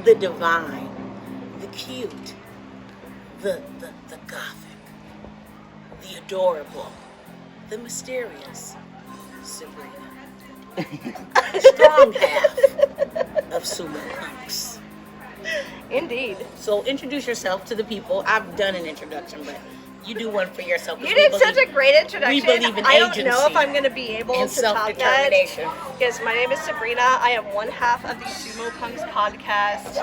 the divine, the cute, the gothic, the adorable, the mysterious Sabrina. Strong half of Sumo Punks. Indeed. So introduce yourself to the people. I've done an introduction, but you do one for yourself. You did such a great introduction. We believe in I don't agency know if I'm going to be able and to top that. self-determination. Because my name is Sabrina. I am one half of the Sumo Punks podcast.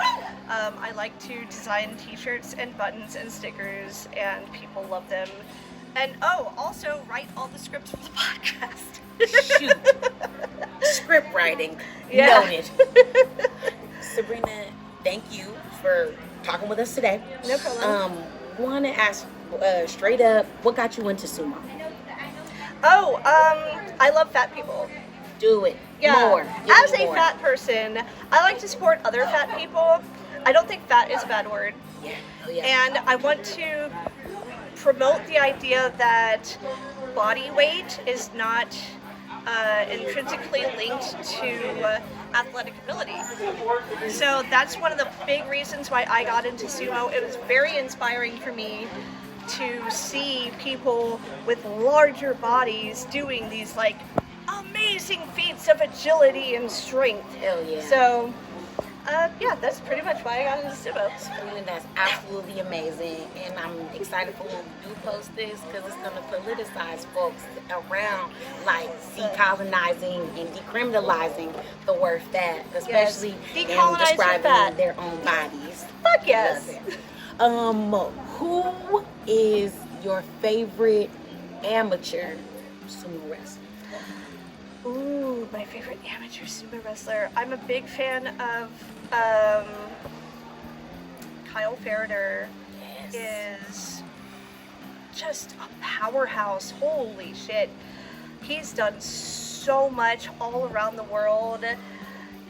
I like to design t-shirts and buttons and stickers, and people love them. And also write all the scripts for the podcast. Shoot. Script writing. Yeah. Noted. Sabrina, thank you for talking with us today. No problem. Want to ask straight up, what got you into sumo? I love fat people. Do it. Yeah. More. As a fat person, I like to support other fat people. I don't think fat is a bad word. Yeah. Oh, yeah. And I want to promote the idea that body weight is not intrinsically linked to athletic ability. So that's one of the big reasons why I got into sumo. It was very inspiring for me to see people with larger bodies doing these like amazing feats of agility and strength. Hell yeah. So that's pretty much why I got into sumo. Sabrina, that's absolutely amazing, and I'm excited for when we do post this because it's going to politicize folks around like decolonizing and decriminalizing the word fat, especially in describing their own bodies. Fuck yes. Who is your favorite amateur sumo wrestler? Ooh, my favorite amateur sumo wrestler. I'm a big fan of Kyle Farrader. Is just a powerhouse. Holy shit. He's done so much all around the world,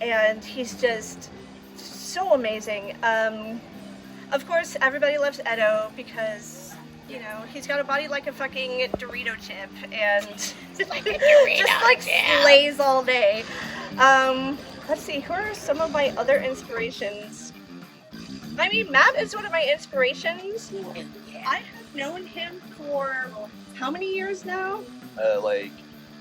and he's just so amazing. Of course, everybody loves Edo because, you know, he's got a body like a fucking Dorito chip and just like slays all day. Let's see, who are some of my other inspirations? I mean, Matt is one of my inspirations. I have known him for how many years now?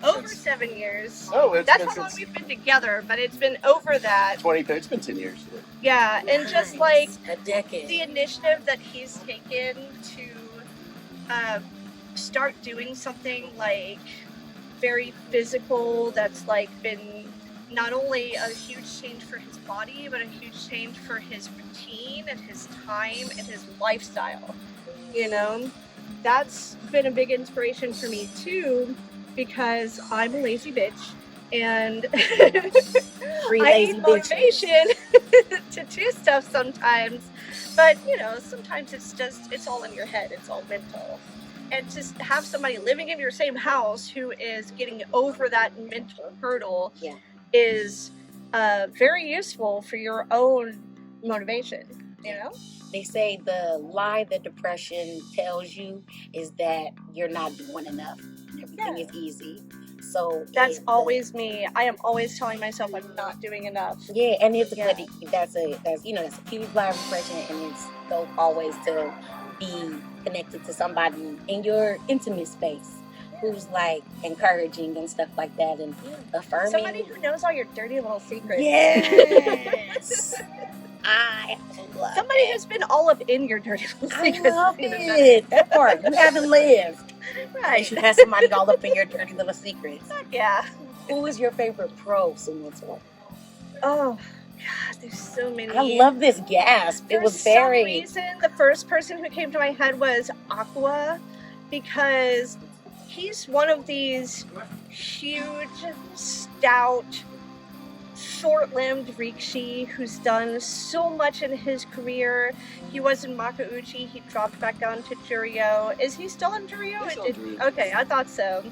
Over 7 years. Oh, that's how long we've been together, but it's been over that. It's been 10 years. Yeah, and just like a decade. The initiative that he's taken to start doing something like very physical that's like been not only a huge change for his body, but a huge change for his routine and his time and his lifestyle. You know, that's been a big inspiration for me too, because I'm a lazy bitch and I need motivation to do stuff sometimes. But, you know, sometimes it's all in your head. It's all mental. And to have somebody living in your same house who is getting over that mental hurdle is very useful for your own motivation, you know? They say the lie that depression tells you is that you're not doing enough. Everything is easy. So that's always me. I am always telling myself I'm not doing enough. Yeah, and it's that's a huge lie of depression, and it's always to be connected to somebody in your intimate space who's like encouraging and stuff like that and affirming. Somebody who knows all your dirty little secrets. Yes. I love somebody who's been all up in your dirty little secrets. I love it. That part. You haven't lived. Right. You should have somebody all up in your dirty little secrets. Yeah. Who is your favorite pro sumo tour? Oh, God, there's so many. I love this gasp. It was very... For some reason, the first person who came to my head was Aqua, because he's one of these huge, stout, short-limbed Rikishi who's done so much in his career. He was in Makuuchi. He dropped back down to Juryo. Is he still in Juryo? Okay, I thought so.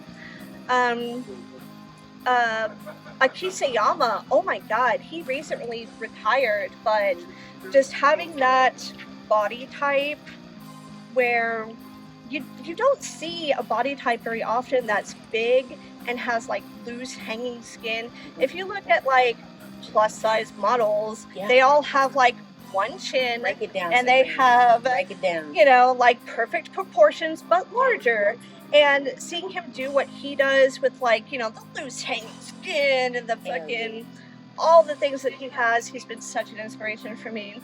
Akisayama, oh my god, he recently retired, but just having that body type where you don't see a body type very often that's big and has like loose hanging skin. If you look at like plus size models, they all have like one chin, Break it down. and they Sabrina. have, Break it down. you know, like perfect proportions, but larger. And seeing him do what he does with, like, you know, the loose hanging skin and the fucking, all the things that he has, he's been such an inspiration for me.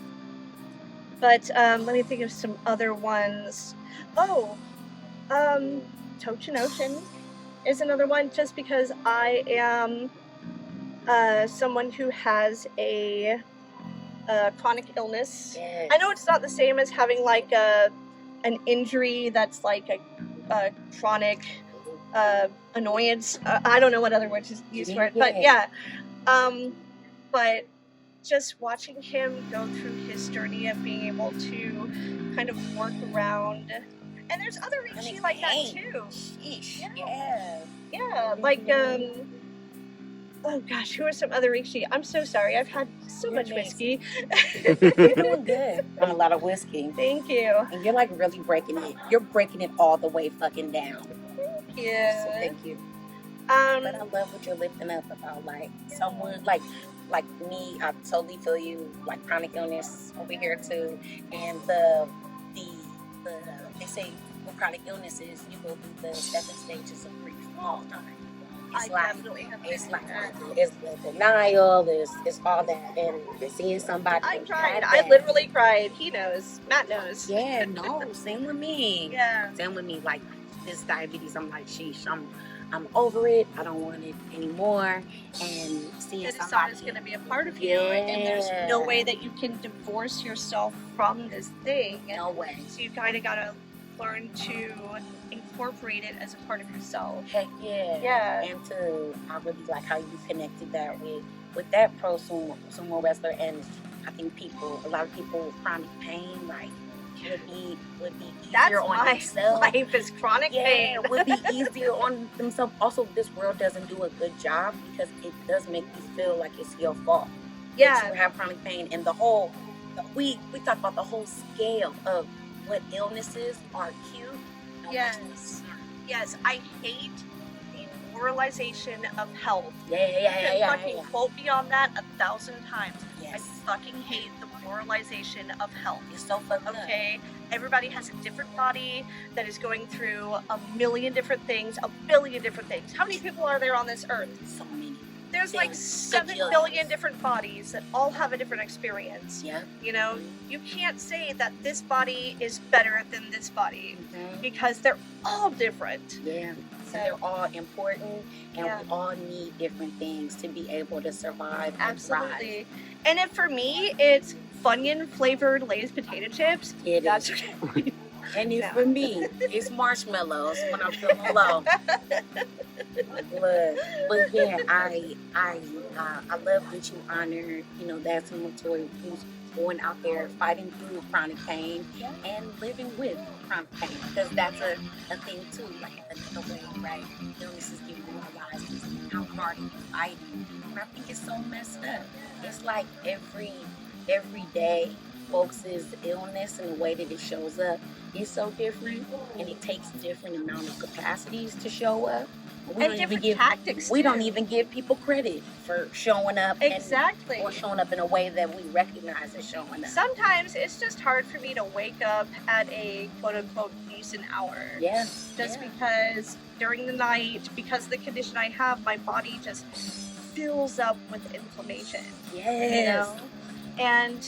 But let me think of some other ones. Oh, Tochinoshin is another one, just because I am someone who has a chronic illness. Yes. I know it's not the same as having like an injury that's like a chronic annoyance. I don't know what other words to use for it, but yeah. But just watching him go through his journey of being able to kind of work around, and there's other Rishi like that too. Sheesh. Yeah, like oh gosh, who are some other Rishi? I'm so sorry, I've had so much whiskey. You're doing good on a lot of whiskey. Thank you. And you're like really breaking it. You're breaking it all the way fucking down. Thank you. So thank you. But I love what you're lifting up about, like, someone like me. I totally feel you. Like chronic illness over here too, and the they say with chronic illnesses you go through the 7 stages of grief all the time. It's it's the denial, it's all that, and you're seeing somebody. I cried. I literally cried. He knows. Matt knows. Yeah, no, same with me. Yeah. Same with me. Like this diabetes, I'm like, sheesh, I'm over it. I don't want it anymore. And seeing It's somebody, always going to be a part of you, and there's no way that you can divorce yourself from this thing. No way. So you kind of got to learn to incorporate it as a part of yourself. Heck yeah. Yeah. And I really like how you connected that with that pro sumo wrestler, and I think a lot of people with chronic pain, like, would be easier on themselves. Life is chronic pain. Would be easier on themselves. Also, this world doesn't do a good job because it does make you feel like it's your fault. Yeah. That you have chronic pain, and we talk about the whole scale of what illnesses are cute. Yes, I hate the moralization of health. Yeah. Fucking quote me on that 1,000 times. Yes. I fucking hate the moralization of health. It's so fucked up. Okay, everybody has a different body that is going through a million different things, a billion different things. How many people are there on this earth? So many. There's like 7 billion different bodies that all have a different experience. Yeah. You know, you can't say that this body is better than this body because they're all different. Yeah. So they're all important, and we all need different things to be able to survive. Absolutely. And thrive. And if for me, it's Funyun flavored Lay's potato chips. That's okay. And for me, it's marshmallows when I'm feeling low. But yeah, I love that you honor, that Sumo who's going out there fighting through chronic pain and living with chronic pain, because that's a thing too, like another way, right? Illnesses get normalized, how hard you fighting. And I think it's so messed up. It's like every day, folks' illness and the way that it shows up is so different, and it takes different amount of capacities to show up. And different tactics. We don't even give people credit for showing up. Exactly. Or showing up in a way that we recognize as showing up. Sometimes it's just hard for me to wake up at a quote unquote decent hour. Yeah. Just because during the night, because of the condition I have, my body just fills up with inflammation. Yes. And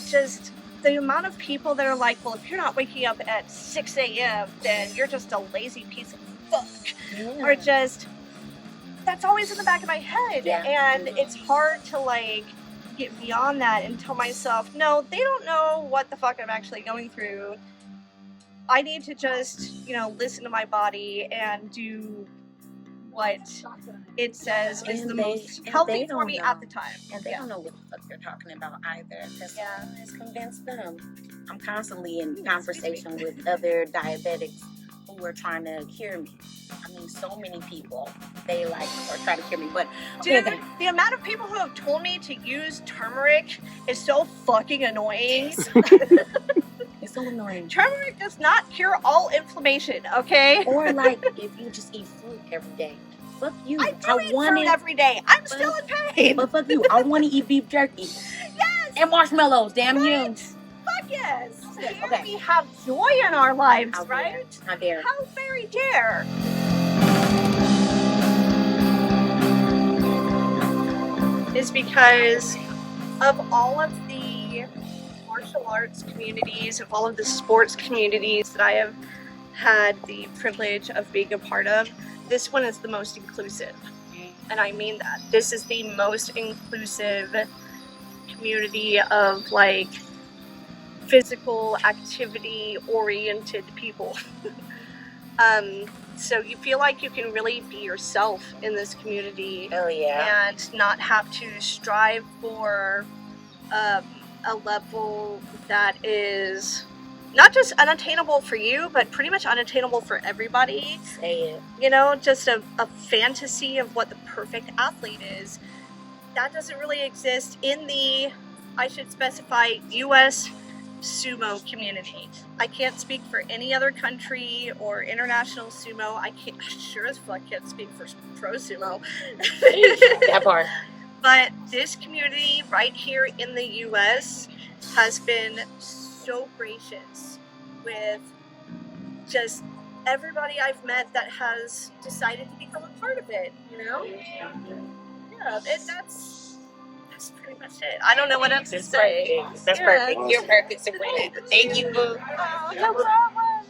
just the amount of people that are like, well, if you're not waking up at 6 a.m., then you're just a lazy piece of fuck. Yeah. Or just, that's always in the back of my head. Yeah. And it's hard to like get beyond that and tell myself, no, they don't know what the fuck I'm actually going through. I need to just, listen to my body and do what it says is the most healthy for me at the time. And they don't know what the fuck they're talking about either, because someone has convinced them. I'm constantly in conversation with other diabetics who are trying to cure me. I mean, so many people, they are trying to cure me, but dude, the amount of people who have told me to use turmeric is so fucking annoying. It's so annoying. Turmeric does not cure all inflammation, okay? Or if you just eat fruit every day. Fuck you. I eat fruit every day. I'm still in pain. But fuck you. I want to eat beef jerky. Yes, And marshmallows, damn you. Fuck yes. Here Okay. we have joy in our lives, How right? dare. How dare. How very dare. Is because of all of the martial arts communities, of all of the sports communities that I have had the privilege of being a part of, this one is the most inclusive. And I mean that. This is the most inclusive community of like physical activity oriented people. So you feel like you can really be yourself in this community. Oh yeah. And not have to strive for a level that is not just unattainable for you, but pretty much unattainable for everybody. Say it. You know, just a fantasy of what the perfect athlete is. That doesn't really exist in the, I should specify, U.S. sumo community. I can't speak for any other country or international sumo. I sure as fuck can't speak for pro sumo. That part. But this community right here in the U.S. has been so gracious with just everybody I've met that has decided to become a part of it, you know? Yeah, that's pretty much it. I don't know what else to say. Perfect. That's perfect. You're perfect, Sabrina. Thank you, boo. Oh, no problem.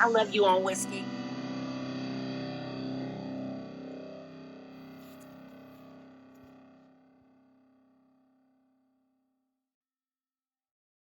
I love you on whiskey.